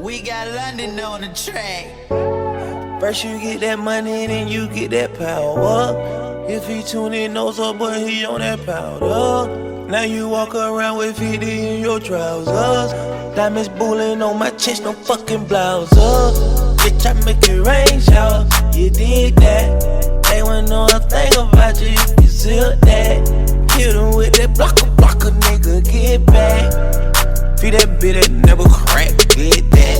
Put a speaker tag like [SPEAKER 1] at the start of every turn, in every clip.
[SPEAKER 1] We got London on the track.
[SPEAKER 2] First you get that money, then you get that power. If he tune in, knows up, but he on that powder. Now you walk around with 50 in your trousers. Diamonds bullying on my chest, no fucking blouse. Bitch, I make it rain shower. You did that. They wouldn't know a thing about you if you zip that. Kill them with that blocker, nigga, get back. Feed that bitch that never crack, get that.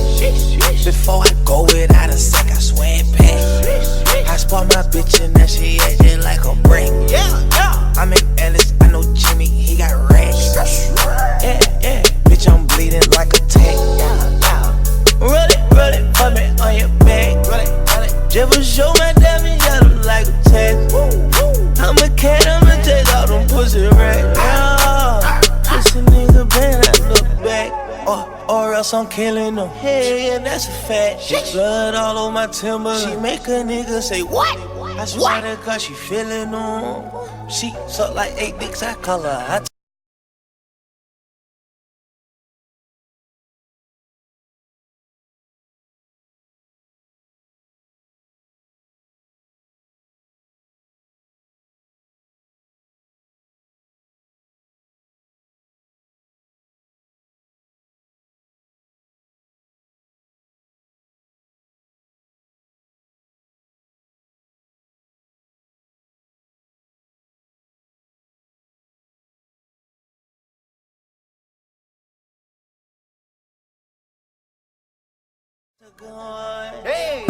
[SPEAKER 2] Before I go without a sec, I swear it back. I spot my bitch and now she acting like a brick. I'm in Ellis, I know Jimmy, he got racks. Yeah, bitch, I'm bleeding like a tank. Roll it for me on your back. Just show my diamond yellow like a tag. I'm a cat, I'ma take all them pussy racks. Pussy nigga bang, I look back. Or else I'm killing them. Hey, yeah, that's a fact. Blood all over my timber. She make a nigga say, what? I swear to God, she feeling them. She suck like 8 dicks, I call her. Hey.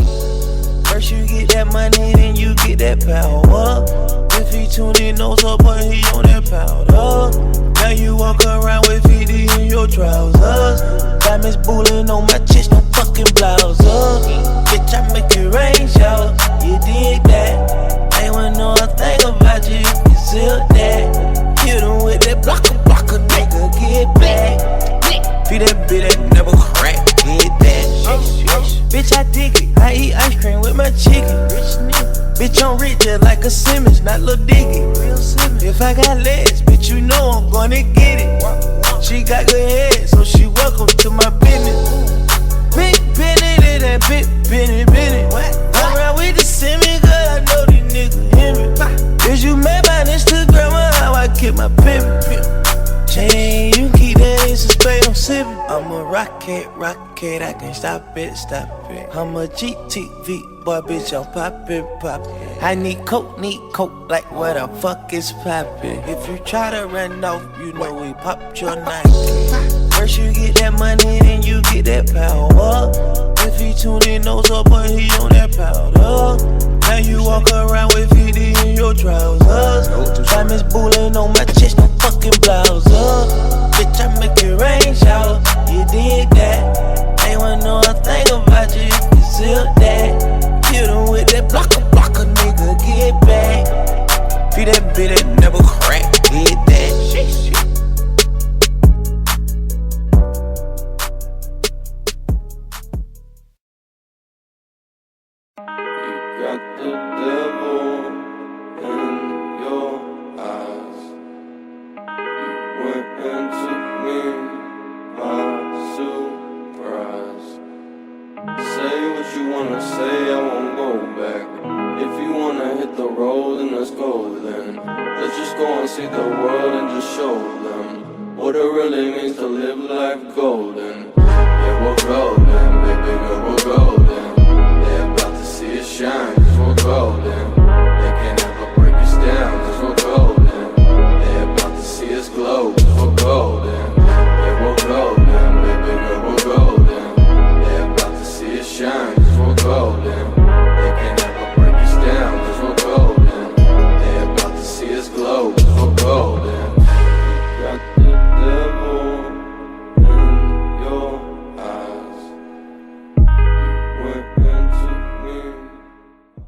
[SPEAKER 2] First you get that money, then you get that power. If he tune in, knows up, but he on that powder. Now you walk around with 50 in your trousers. Diamonds bullying on my chest, no fucking blouse. Bitch, I make it rain shower. You did that. They wouldn't know a thing about you if you zip that. Kill them with that blocker, nigga, get back. Feed that bitch that never crack, get that. Bitch, I dig it. I eat ice cream with my chicken. Bitch, I'm rich just like a Simmons, not Lil Dicky. If I got legs, bitch, you know I'm gonna get it. She got good head, so she welcome to my business. Big Benny, that big Benny. I'm around with the Simmons, cause I know these niggas hear me. Is you mad by Instagram or how I get my pimpin'? Chain, you keep that ace of spade, I'm sippin'. I'm a rocket, I can't stop it. I'm a GTV, boy, bitch, I'm poppin'. I need coke, like where the fuck is poppin'? If you try to run off, you know we popped your Nike. First you get that money, then you get that power. If he tune in, knows up, but he on that powder. Now you walk around with 50 in your trousers. Diamonds bullying on my chest, no fucking blouse. Bitch, I make it rain shower. You did that. They wouldn't know a thing about you if you zip that. Kill them with that blocker, nigga, get back. Feed that bitch that never crack, get that.
[SPEAKER 3] Got the devil in your eyes. You went and took me by surprise. Say what you wanna say, I won't go back. If you wanna hit the road, then let's go then. Let's just go and see the world and just show them what it really means to live life golden. Yeah, we're golden, baby girl, we're golden. They're about to see it shine, cause we're golden.